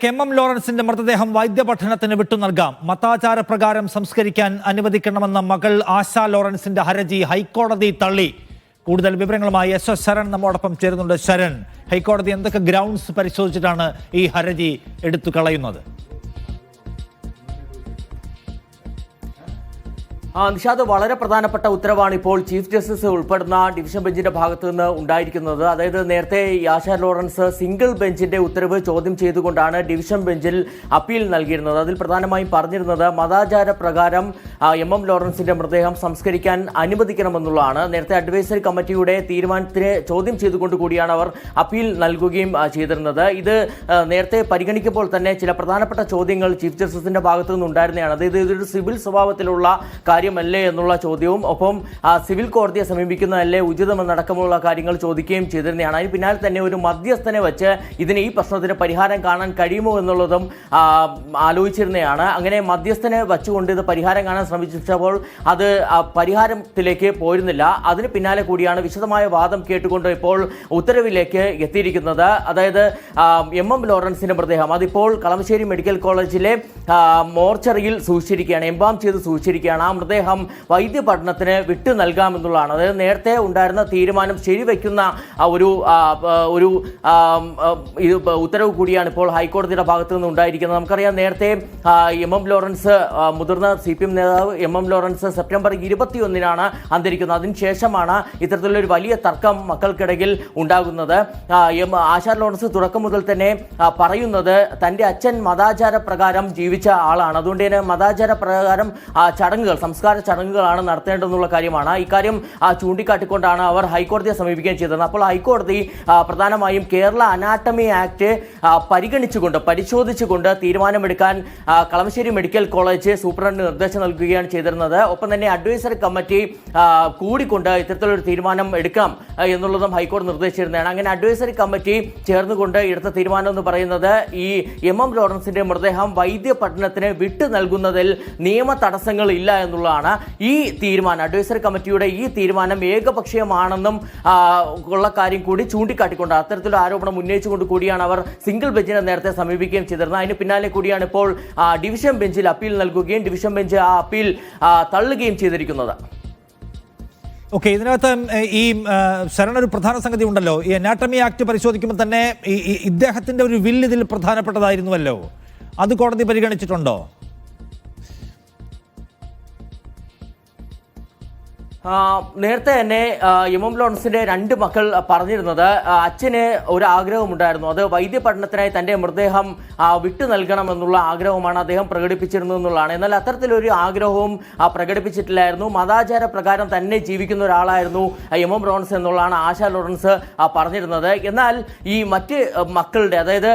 M ലോറൻസിന്റെ മൃതദേഹം വൈദ്യപഠനത്തിന് വിട്ടു നൽകാം. മതാചാരപ്രകാരം സംസ്കരിക്കാൻ അനുവദിക്കണമെന്ന മകൾ ആശാ ലോറൻസിന്റെ ഹർജി ഹൈക്കോടതി തള്ളി. കൂടുതൽ വിവരങ്ങളുമായി എസ് ശരൺ നമ്മോടൊപ്പം ചേരുന്നുണ്ട്. ശരൺ, ഹൈക്കോടതി എന്തൊക്കെ ഗ്രൗണ്ട്സ് പരിശോധിച്ചിട്ടാണ് ഈ ഹർജി എടുത്തു കളയുന്നത്? നിഷാദ്, വളരെ പ്രധാനപ്പെട്ട ഉത്തരവാണ് ഇപ്പോൾ ചീഫ് ജസ്റ്റിസ് ഉൾപ്പെടുന്ന ഡിവിഷൻ ബെഞ്ചിന്റെ ഭാഗത്ത് നിന്ന് ഉണ്ടായിരിക്കുന്നത്. അതായത് നേരത്തെ ആശാ ലോറൻസ് സിംഗിൾ ബെഞ്ചിന്റെ ഉത്തരവ് ചോദ്യം ചെയ്തുകൊണ്ടാണ് ഡിവിഷൻ ബെഞ്ചിൽ അപ്പീൽ നൽകിയിരുന്നത്. അതിൽ പ്രധാനമായും പറഞ്ഞിരുന്നത് മതാചാര പ്രകാരം എം ലോറൻസിന്റെ മൃതദേഹം സംസ്കരിക്കാൻ അനുവദിക്കണമെന്നുള്ളതാണ്. നേരത്തെ അഡ്വൈസറി കമ്മിറ്റിയുടെ തീരുമാനത്തിനെ ചോദ്യം ചെയ്തുകൊണ്ട് കൂടിയാണ് അവർ അപ്പീൽ നൽകുകയും ചെയ്തിരുന്നത്. ഇത് നേരത്തെ പരിഗണിക്കുമ്പോൾ തന്നെ ചില പ്രധാനപ്പെട്ട ചോദ്യങ്ങൾ ചീഫ് ജസ്റ്റിസിന്റെ ഭാഗത്തു നിന്നുണ്ടായിരുന്നതാണ്. അതായത് ഇതൊരു സിവിൽ സ്വഭാവത്തിലുള്ള കാര്യമല്ലേ എന്നുള്ള ചോദ്യവും ഒപ്പം സിവിൽ കോടതിയെ സമീപിക്കുന്നതല്ലേ ഉചിതമെന്നടക്കമുള്ള കാര്യങ്ങൾ ചോദിക്കുകയും ചെയ്തിരുന്നതാണ്. അതിന് പിന്നാലെ തന്നെ ഒരു മധ്യസ്ഥനെ വെച്ച് ഇതിന് ഈ പ്രശ്നത്തിന് പരിഹാരം കാണാൻ കഴിയുമോ എന്നുള്ളതും ആലോചിച്ചിരുന്നതാണ്. അങ്ങനെ മധ്യസ്ഥനെ വെച്ചുകൊണ്ട് ഇത് പരിഹാരം കാണാൻ ശ്രമിച്ചപ്പോൾ അത് പരിഹാരത്തിലേക്ക് പോയിരുന്നില്ല. അതിന് പിന്നാലെ കൂടിയാണ് വിശദമായ വാദം കേട്ടുകൊണ്ട് ഇപ്പോൾ ഉത്തരവിലേക്ക് എത്തിയിരിക്കുന്നത്. അതായത് എം ലോറൻസിന്റെ മൃതദേഹം അതിപ്പോൾ കളമശ്ശേരി മെഡിക്കൽ കോളേജിലെ മോർച്ചറിയിൽ സൂക്ഷിച്ചിരിക്കുകയാണ്, എംബാം ചെയ്ത് സൂക്ഷിച്ചിരിക്കുകയാണ്. ആ മൃതദേഹം വൈദ്യ പഠനത്തിന് വിട്ടു നൽകാമെന്നുള്ളതാണ്. അതായത് നേരത്തെ ഉണ്ടായിരുന്ന തീരുമാനം ശരിവയ്ക്കുന്ന ഒരു ഉത്തരവ് കൂടിയാണ് ഇപ്പോൾ ഹൈക്കോടതിയുടെ ഭാഗത്തു നിന്ന് ഉണ്ടായിരിക്കുന്നത്. നമുക്കറിയാം, നേരത്തെ എം ലോറൻസ് മുതിർന്ന CPM നേതാവ് എം ലോറൻസ് സെപ്റ്റംബർ 21 അന്തരിക്കുന്നത്. അതിനുശേഷമാണ് ഇത്തരത്തിലൊരു വലിയ തർക്കം മക്കൾക്കിടയിൽ ഉണ്ടാകുന്നത്. ആശാ ലോറൻസ് തുടക്കം മുതൽ തന്നെ പറയുന്നത് തൻ്റെ അച്ഛൻ മതാചാര പ്രകാരം ജീവിച്ച ആളാണ്. അതുകൊണ്ട് തന്നെ മതാചാര പ്രകാരം ചടങ്ങുകൾ, സംസ്കാര ചടങ്ങുകളാണ് നടത്തേണ്ടതെന്നുള്ള കാര്യമാണ്. ഇക്കാര്യം ചൂണ്ടിക്കാട്ടിക്കൊണ്ടാണ് അവർ ഹൈക്കോടതിയെ സമീപിക്കുകയും ചെയ്തത്. അപ്പോൾ ഹൈക്കോടതി പ്രധാനമായും കേരള അനാട്ടമി ആക്ട് പരിശോധിച്ചുകൊണ്ട് തീരുമാനമെടുക്കാൻ കളമശ്ശേരി മെഡിക്കൽ കോളേജ് സൂപ്രണ്ടിന് നിർദ്ദേശം നൽകുകയാണ് ചെയ്തിരുന്നത്. ഒപ്പം തന്നെ അഡ്വൈസറി കമ്മിറ്റി കൂടിക്കൊണ്ട് ഇത്തരത്തിലൊരു തീരുമാനം എടുക്കാം എന്നുള്ളതും ഹൈക്കോടതി നിർദ്ദേശിച്ചിരുന്നതാണ്. അങ്ങനെ അഡ്വൈസറി കമ്മിറ്റി ചേർന്നുകൊണ്ട് എടുത്ത തീരുമാനം എന്ന് പറയുന്നത് ഈ എം ലോറൻസിന്റെ മൃതദേഹം വൈദ്യ പഠനത്തിന് വിട്ടു നൽകുന്നതിൽ നിയമ തടസ്സങ്ങൾ ഇല്ല എന്നുള്ളതാണ്. ഈ തീരുമാനം, അഡ്വൈസറി കമ്മിറ്റിയുടെ ഈ തീരുമാനം ഏകപക്ഷീയമാണെന്നും ഉള്ള കാര്യം കൂടി ചൂണ്ടിക്കാട്ടിക്കൊണ്ട് അത്തരത്തിലുള്ള ആരോപണം ഉന്നയിച്ചുകൊണ്ട് കൂടിയാണ് അവർ സിംഗിൾ ബെഞ്ചിനെ നേരത്തെ സമീപിക്കുകയും ചെയ്തിരുന്നത്. അതിന് പിന്നാലെ കൂടിയാണ് ഇപ്പോൾ ഡിവിഷൻ ബെഞ്ചിൽ അപ്പീൽ നൽകുകയും ഡിവിഷൻ ബെഞ്ച് ആ അപ്പീൽ തള്ളുകയും ചെയ്തിരിക്കുന്നത്. ഓക്കെ, ഇതിനകത്ത് ഈ ശരണ ഒരു പ്രധാന സംഗതി ഉണ്ടല്ലോ. ഈ അനാട്ടമി ആക്ട് പരിശോധിക്കുമ്പോൾ തന്നെ ഇദ്ദേഹത്തിന്റെ ഒരു വില്ല് ഇതിൽ പ്രധാനപ്പെട്ടതായിരുന്നുവല്ലോ. അത് കോടതി പരിഗണിച്ചിട്ടുണ്ടോ? നേരത്തെ തന്നെ എം ലോറൻസിന്റെ 2 മക്കൾ പറഞ്ഞിരുന്നത് അച്ഛന് ഒരു ആഗ്രഹമുണ്ടായിരുന്നു. അത് വൈദ്യ പഠനത്തിനായി തൻ്റെ മൃതദേഹം വിട്ടു നൽകണമെന്നുള്ള ആഗ്രഹമാണ് അദ്ദേഹം പ്രകടിപ്പിച്ചിരുന്നത് എന്നുള്ളതാണ്. എന്നാൽ അത്തരത്തിലൊരു ആഗ്രഹവും പ്രകടിപ്പിച്ചിട്ടില്ലായിരുന്നു. മതാചാര പ്രകാരം തന്നെ ജീവിക്കുന്ന ഒരാളായിരുന്നു എം ലോറൻസ് എന്നുള്ളതാണ് ആശാ ലോറൻസ് പറഞ്ഞിരുന്നത്. എന്നാൽ ഈ മറ്റ് മക്കളുടെ, അതായത്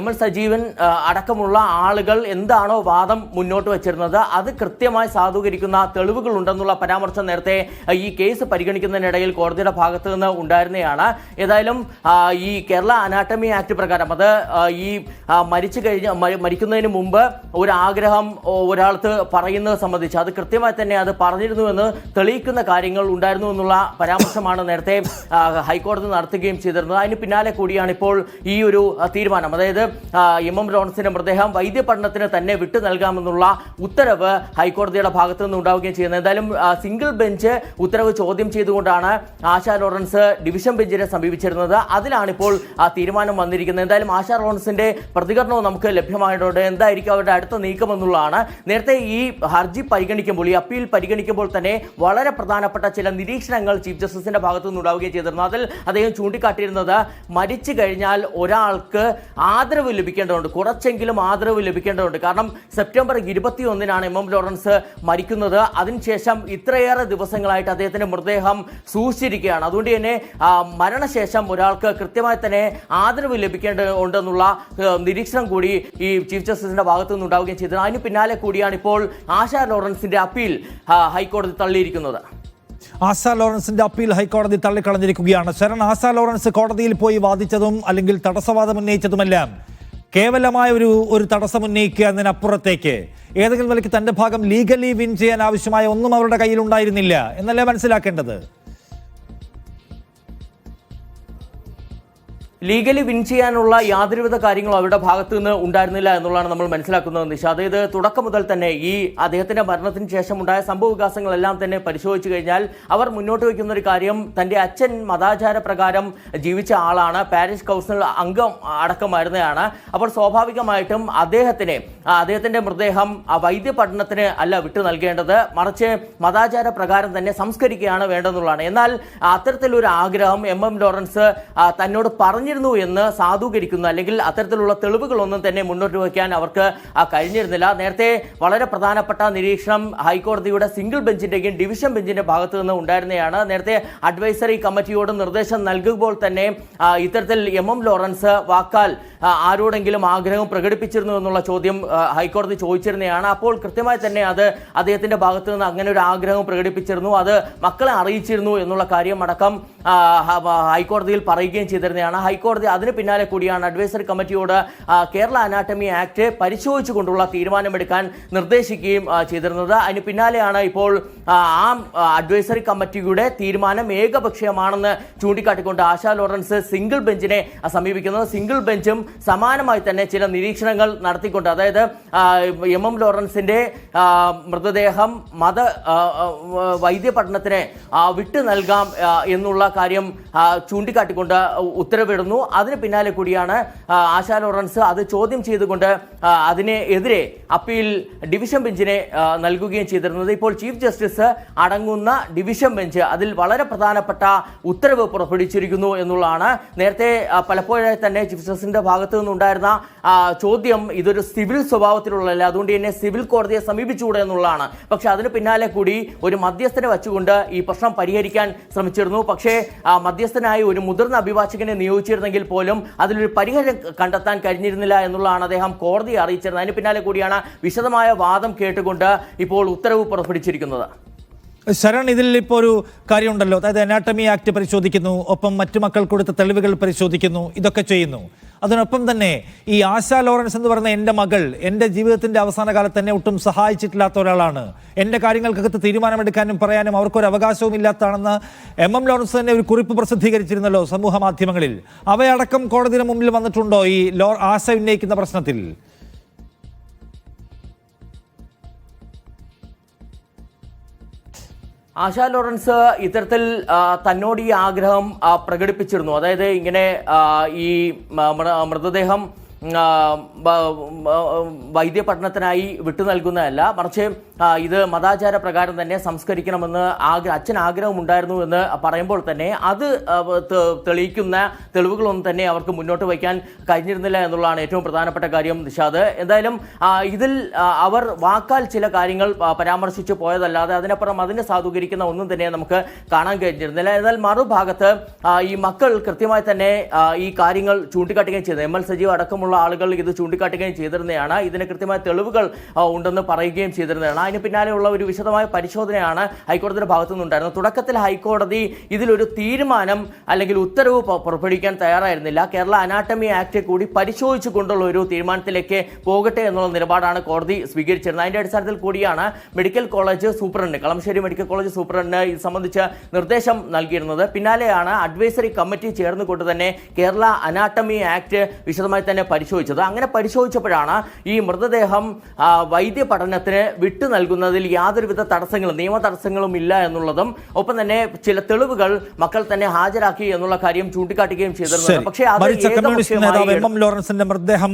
എം സജീവൻ അടക്കമുള്ള ആളുകൾ എന്താണോ വാദം മുന്നോട്ട് വച്ചിരുന്നത് അത് കൃത്യമായി സാധൂകരിക്കുന്ന തെളിവുകൾ ഉണ്ടെന്നുള്ള പരാമർശം നേരത്തെ ഈ കേസ് പരിഗണിക്കുന്നതിനിടയിൽ കോടതിയുടെ ഭാഗത്ത് നിന്ന് ഉണ്ടായിരുന്നതാണ്. ഏതായാലും ഈ കേരള അനാട്ടമി ആക്ട് പ്രകാരം അത് ഈ മരിക്കുന്നതിന് മുമ്പ് ഒരു ആഗ്രഹം ഒരാൾക്ക് പറയുന്നത് സംബന്ധിച്ച് അത് കൃത്യമായി തന്നെ അത് പറഞ്ഞിരുന്നുവെന്ന് തെളിയിക്കുന്ന കാര്യങ്ങൾ ഉണ്ടായിരുന്നു എന്നുള്ള പരാമർശമാണ് നേരത്തെ ഹൈക്കോടതി നടത്തുകയും ചെയ്തിരുന്നത്. അതിന് പിന്നാലെ കൂടിയാണ് ഇപ്പോൾ ഈ ഒരു തീരുമാനം, അതായത് എം ലോറൻസിന്റെ മൃതദേഹം വൈദ്യ പഠനത്തിന് തന്നെ വിട്ടു നൽകാമെന്നുള്ള ഉത്തരവ് ഹൈക്കോടതിയുടെ ഭാഗത്തു നിന്ന് ഉണ്ടാവുകയും ചെയ്യുന്നത്. എന്തായാലും സിംഗിൾ ബെഞ്ച് ഉത്തരവ് ചോദ്യം ചെയ്തുകൊണ്ടാണ് ആശാ ലോറൻസ് ഡിവിഷൻ ബെഞ്ചിനെ സമീപിച്ചിരുന്നത്. അതിലാണിപ്പോൾ ആ തീരുമാനം വന്നിരിക്കുന്നത്. എന്തായാലും ആശാ ലോറൻസിന്റെ പ്രതികരണവും നമുക്ക് ലഭ്യമായിട്ടുണ്ട്. എന്തായിരിക്കും അവരുടെ അടുത്ത നീക്കം എന്നുള്ളതാണ്. നേരത്തെ ഈ ഹർജി പരിഗണിക്കുമ്പോൾ, ഈ അപ്പീൽ പരിഗണിക്കുമ്പോൾ തന്നെ വളരെ പ്രധാനപ്പെട്ട ചില നിരീക്ഷണങ്ങൾ ചീഫ് ജസ്റ്റിസിന്റെ ഭാഗത്തു നിന്ന് ഉണ്ടാവുകയും ചെയ്തിരുന്നു. അതിൽ അദ്ദേഹം ചൂണ്ടിക്കാട്ടിയിരുന്നത് മരിച്ചു കഴിഞ്ഞാൽ ഒരാൾക്ക് ആദരവ് ലഭിക്കേണ്ടതുണ്ട്, കുറച്ചെങ്കിലും ആദരവ് ലഭിക്കേണ്ടതുണ്ട്. കാരണം സെപ്റ്റംബർ 21 എം ലോറൻസ് മരിക്കുന്നത്. അതിനുശേഷം ഇത്രയേറെ ദിവസങ്ങളായിട്ട് അദ്ദേഹത്തിന്റെ മൃതദേഹം സൂക്ഷിച്ചിരിക്കുകയാണ്. അതുകൊണ്ട് തന്നെ മരണശേഷം ഒരാൾക്ക് കൃത്യമായി തന്നെ ആദരവ് ലഭിക്കേണ്ടതുണ്ടെന്നുള്ള നിരീക്ഷണം കൂടി ഈ ചീഫ് ജസ്റ്റിസിന്റെ ഭാഗത്തു നിന്ന് ഉണ്ടാവുകയും ചെയ്തത്. അതിന് പിന്നാലെ കൂടിയാണ് ഇപ്പോൾ ആശാ ലോറൻസിന്റെ അപ്പീൽ ഹൈക്കോടതി തള്ളിയിരിക്കുന്നത്. ആശാ ലോറൻസിന്റെ അപ്പീൽ ഹൈക്കോടതി തള്ളിക്കളഞ്ഞിരിക്കുകയാണ്. ശരൺ, ആശാ ലോറൻസ് കോടതിയിൽ പോയി വാദിച്ചതും അല്ലെങ്കിൽ തടസ്സവാദം ഉന്നയിച്ചതുമെല്ലാം കേവലമായ ഒരു തടസ്സം ഉന്നയിക്കുക എന്നതിനപ്പുറത്തേക്ക് ഏതെങ്കിലും നിലയ്ക്ക് തന്റെ ഭാഗം ലീഗലി വിൻ ചെയ്യാൻ ആവശ്യമായ ഒന്നും അവരുടെ കയ്യിൽ ഉണ്ടായിരുന്നില്ല എന്നല്ലേ മനസ്സിലാക്കേണ്ടത്? ലീഗലി വിൻ ചെയ്യാനുള്ള യാതൊരുവിധ കാര്യങ്ങളും അവരുടെ ഭാഗത്തു നിന്ന് ഉണ്ടായിരുന്നില്ല എന്നുള്ളതാണ് നമ്മൾ മനസ്സിലാക്കുന്നത് നിഷാദ്. ഇത് തുടക്കം മുതൽ തന്നെ ഈ അദ്ദേഹത്തിന്റെ മരണത്തിന് ശേഷം ഉണ്ടായ സംഭവ വികാസങ്ങളെല്ലാം തന്നെ പരിശോധിച്ചു കഴിഞ്ഞാൽ അവർ മുന്നോട്ട് വയ്ക്കുന്ന ഒരു കാര്യം, തന്റെ അച്ഛൻ മതാചാര പ്രകാരം ജീവിച്ച ആളാണ്, പാരിഷ് കൗൺസിൽ അംഗം അടക്കമായിരുന്നതാണ്. അപ്പോൾ സ്വാഭാവികമായിട്ടും അദ്ദേഹത്തിന്റെ മൃതദേഹം വൈദ്യ പഠനത്തിന് അല്ല വിട്ടു നൽകേണ്ടത്, മറിച്ച് മതാചാര പ്രകാരം തന്നെ സംസ്കരിക്കുകയാണ് വേണ്ടെന്നുള്ളതാണ്. എന്നാൽ അത്തരത്തിലൊരു ആഗ്രഹം എം ലോറൻസ് തന്നോട് പറഞ്ഞിരുന്നു എന്ന് സാധൂകരിക്കുന്ന അല്ലെങ്കിൽ അത്തരത്തിലുള്ള തെളിവുകളൊന്നും തന്നെ മുന്നോട്ട് വയ്ക്കാൻ അവർക്ക് കഴിഞ്ഞിരുന്നില്ല. നേരത്തെ വളരെ പ്രധാനപ്പെട്ട നിരീക്ഷണം ഹൈക്കോടതിയുടെ സിംഗിൾ ബെഞ്ചിന്റെയും ഡിവിഷൻ ബെഞ്ചിന്റെ ഭാഗത്തു നിന്ന് ഉണ്ടായിരുന്നതാണ്. നേരത്തെ അഡ്വൈസറി കമ്മിറ്റിയോട് നിർദ്ദേശം നൽകുമ്പോൾ തന്നെ ഇത്തരത്തിൽ എം ലോറൻസ് വാക്കാൽ ആരോടെങ്കിലും ആഗ്രഹം പ്രകടിപ്പിച്ചിരുന്നു എന്നുള്ള ചോദ്യം ഹൈക്കോടതി ചോദിച്ചിരുന്നതാണ്. അപ്പോൾ കൃത്യമായി തന്നെ അത് അദ്ദേഹത്തിന്റെ ഭാഗത്തു നിന്ന് അങ്ങനെ ഒരു ആഗ്രഹം പ്രകടിപ്പിച്ചിരുന്നു, അത് മക്കളെ അറിയിച്ചിരുന്നു എന്നുള്ള കാര്യം അടക്കം ഹൈക്കോടതിയിൽ പറയുകയും ചെയ്തിരുന്നതാണ്. ഹൈക്കോടതി അതിന് പിന്നാലെ കൂടിയാണ് അഡ്വൈസറി കമ്മിറ്റിയോട് കേരള അനാട്ടമി ആക്ട് പരിശോധിച്ചുകൊണ്ടുള്ള തീരുമാനമെടുക്കാൻ നിർദ്ദേശിക്കുകയും ചെയ്തിരുന്നത്. അതിന് പിന്നാലെയാണ് ഇപ്പോൾ ആ അഡ്വൈസറി കമ്മിറ്റിയുടെ തീരുമാനം ഏകപക്ഷീയമാണെന്ന് ചൂണ്ടിക്കാട്ടിക്കൊണ്ട് ആശാ ലോറൻസ് സിംഗിൾ ബെഞ്ചിനെ സമീപിക്കുന്നത്. സിംഗിൾ ബെഞ്ചും സമാനമായി തന്നെ ചില നിരീക്ഷണങ്ങൾ നടത്തിക്കൊണ്ട്, അതായത് എം ലോറൻസിന്റെ മൃതദേഹം വൈദ്യ പഠനത്തിന് വിട്ടു നൽകാം എന്നുള്ള കാര്യം ചൂണ്ടിക്കാട്ടിക്കൊണ്ട് ഉത്തരവിടുന്നു. അതിന് പിന്നാലെ കൂടിയാണ് ആശാ ലോറൻസ് അത് ചോദ്യം ചെയ്തുകൊണ്ട് അതിനെതിരെ അപ്പീൽ ഡിവിഷൻ ബെഞ്ചിനെ നൽകുകയും ചെയ്തിരുന്നത്. ഇപ്പോൾ ചീഫ് ജസ്റ്റിസ് അടങ്ങുന്ന ഡിവിഷൻ ബെഞ്ച് അതിൽ വളരെ പ്രധാനപ്പെട്ട ഉത്തരവ് പുറപ്പെടുവിച്ചിരിക്കുന്നു എന്നുള്ളതാണ്. നേരത്തെ പലപ്പോഴായി തന്നെ ചീഫ് ജസ്റ്റിസിന്റെ ഭാഗത്തു നിന്നുണ്ടായിരുന്ന ചോദ്യം ഇതൊരു സിവിൽ സ്വഭാവത്തിലുള്ളതല്ല, അതുകൊണ്ട് തന്നെ സിവിൽ കോടതിയെ സമീപിച്ചുകൂടെ എന്നുള്ളതാണ്. പക്ഷെ അതിന് പിന്നാലെ കൂടി ഒരു മധ്യസ്ഥനെ വച്ചുകൊണ്ട് ഈ പ്രശ്നം പരിഹരിക്കാൻ ശ്രമിച്ചിരുന്നു. പക്ഷേ മധ്യസ്ഥനായി ഒരു മുതിർന്ന അഭിഭാഷകനെ നിയോഗിച്ചിരുന്നെങ്കിൽ പോലും അതിലൊരു പരിഹാരം കണ്ടെത്താൻ കഴിഞ്ഞിരുന്നില്ല എന്നുള്ളതാണ് അദ്ദേഹം കോടതിയെ അറിയിച്ചിരുന്നത്. അതിന് പിന്നാലെ കൂടിയാണ് വിശദമായ വാദം കേട്ടുകൊണ്ട് ഇപ്പോൾ ഉത്തരവ് പുറപ്പെടുവിച്ചിരിക്കുന്നത്. ശരൺ, ഇതിൽ ഇപ്പോൾ ഒരു കാര്യമുണ്ടല്ലോ, അതായത് അനാട്ടമി ആക്ട് പരിശോധിക്കുന്നു, ഒപ്പം മറ്റു മക്കൾ കൊടുത്ത തെളിവുകൾ പരിശോധിക്കുന്നു, ഇതൊക്കെ ചെയ്യുന്നു. അതിനൊപ്പം തന്നെ ഈ ആശാ ലോറൻസ് എന്ന് പറയുന്ന എൻ്റെ മകൾ എൻ്റെ ജീവിതത്തിൻ്റെ അവസാന കാലത്ത് തന്നെ ഒട്ടും സഹായിച്ചിട്ടില്ലാത്ത ഒരാളാണ്, എൻ്റെ കാര്യങ്ങൾക്കകത്ത് തീരുമാനമെടുക്കാനും പറയാനും അവർക്കൊരു അവകാശവും ഇല്ലാത്തതാണെന്ന് എം ലോറൻസ് തന്നെ ഒരു കുറിപ്പ് പ്രസിദ്ധീകരിച്ചിരുന്നല്ലോ സമൂഹ മാധ്യമങ്ങളിൽ. അവയടക്കം കോടതിയുടെ മുമ്പിൽ വന്നിട്ടുണ്ടോ ഈ ആശ ഉന്നയിക്കുന്ന പ്രശ്നത്തിൽ? ആശാ ലോറൻസ് ഇത്തരത്തിൽ തന്നോട് ഈ ആഗ്രഹം പ്രകടിപ്പിച്ചിരുന്നു. അതായത് ഇങ്ങനെ ഈ മൃതദേഹം വൈദ്യ പഠനത്തിനായി വിട്ടു നൽകുന്നതല്ല, മറിച്ച് ഇത് മതാചാര പ്രകാരം തന്നെ സംസ്കരിക്കണമെന്ന് അച്ഛൻ ആഗ്രഹമുണ്ടായിരുന്നു എന്ന് പറയുമ്പോൾ തന്നെ അത് തെളിയിക്കുന്ന തെളിവുകളൊന്നും തന്നെ അവർക്ക് മുന്നോട്ട് വയ്ക്കാൻ കഴിഞ്ഞിരുന്നില്ല എന്നുള്ളതാണ് ഏറ്റവും പ്രധാനപ്പെട്ട കാര്യം നിഷാദ്. എന്തായാലും ഇതിൽ അവർ വാക്കാൽ ചില കാര്യങ്ങൾ പരാമർശിച്ചു പോയതല്ലാതെ അതിനപ്പുറം അതിനെ സാധൂകരിക്കുന്ന ഒന്നും തന്നെ നമുക്ക് കാണാൻ കഴിഞ്ഞിരുന്നില്ല. എന്നാൽ മറുഭാഗത്ത് ഈ മക്കൾ കൃത്യമായി തന്നെ ഈ കാര്യങ്ങൾ ചൂണ്ടിക്കാട്ടുകയും ചെയ്തു. എം സജീവ് അടക്കമുള്ള ആളുകൾ ഇത് ചൂണ്ടിക്കാട്ടുകയും ചെയ്തിരുന്നതാണ്. ഇതിന് കൃത്യമായ തെളിവുകൾ ഉണ്ടെന്ന് പറയുകയും ചെയ്തിരുന്നതാണ്. അതിന് പിന്നാലെയുള്ള ഒരു വിശദമായ പരിശോധനയാണ് ഹൈക്കോടതിയുടെ ഭാഗത്തു നിന്നുണ്ടായിരുന്നത്. തുടക്കത്തിൽ ഹൈക്കോടതി ഇതിലൊരു തീരുമാനം അല്ലെങ്കിൽ ഉത്തരവ് പുറപ്പെടുവിക്കാൻ തയ്യാറായിരുന്നില്ല. കേരള അനാട്ടമി ആക്ട് കൂടി പരിശോധിച്ചു കൊണ്ടുള്ള ഒരു തീരുമാനത്തിലേക്ക് പോകട്ടെ എന്നുള്ള നിലപാടാണ് കോടതി സ്വീകരിച്ചിരുന്നത്. അതിന്റെ അടിസ്ഥാനത്തിൽ കൂടിയാണ് medical college superintendent, Kalamassery medical college സൂപ്രണ്ടിന് ഇത് സംബന്ധിച്ച് നിർദ്ദേശം നൽകിയിരുന്നത്. പിന്നാലെയാണ് അഡ്വൈസറി കമ്മിറ്റി ചേർന്നുകൊണ്ട് തന്നെ കേരള അനാട്ടമി ആക്ട് വിശദമായി തന്നെ പരിശോധിച്ചത്. അങ്ങനെ പരിശോധിച്ചപ്പോഴാണ് ഈ മൃതദേഹം വൈദ്യ പഠനത്തിന് വിട്ടു നൽകുന്നതിൽ യാതൊരുവിധ തടസ്സങ്ങളും നിയമ തടസ്സങ്ങളും ഇല്ല എന്നുള്ളതും ഒപ്പം തന്നെ ചില തെളിവുകൾ മക്കൾ തന്നെ ഹാജരാക്കി എന്നുള്ള കാര്യം ചൂണ്ടിക്കാട്ടുകയും ചെയ്തിരുന്നത്. പക്ഷേ എം ലോറൻസിന്റെ മൃതദേഹം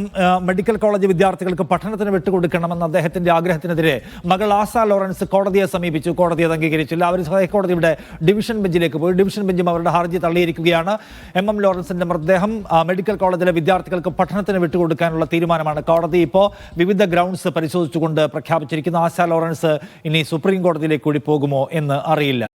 മെഡിക്കൽ കോളേജ് വിദ്യാർത്ഥികൾക്ക് പഠനത്തിന് വിട്ടുകൊടുക്കണമെന്ന അദ്ദേഹത്തിന്റെ ആഗ്രഹത്തിനെതിരെ മകൾ ആശ ലോറൻസ് കോടതിയെ സമീപിച്ചു. കോടതി അത് അംഗീകരിച്ചില്ല. അവർ ഹൈക്കോടതിയുടെ ഡിവിഷൻ ബെഞ്ചിലേക്ക് പോയി. ഡിവിഷൻ ബെഞ്ചും അവരുടെ ഹർജി തള്ളിയിരിക്കുകയാണ്. എം ലോറൻസിന്റെ മൃതദേഹം മെഡിക്കൽ കോളേജിലെ വിദ്യാർത്ഥികൾക്ക് പഠനത്തിന് വിട്ടുകൊടുക്കാനുള്ള തീരുമാനമാണ് കോടതി ഇപ്പോൾ വിവിധ ഗ്രൗണ്ട്സ് പരിശോധിച്ചുകൊണ്ട് പ്രഖ്യാപിച്ചിരിക്കുന്നത്. ആശാ ലോറൻസ് ഇനി സുപ്രീം കോടതിയിലേക്ക് കൂടി പോകുമോ എന്ന് അറിയില്ല.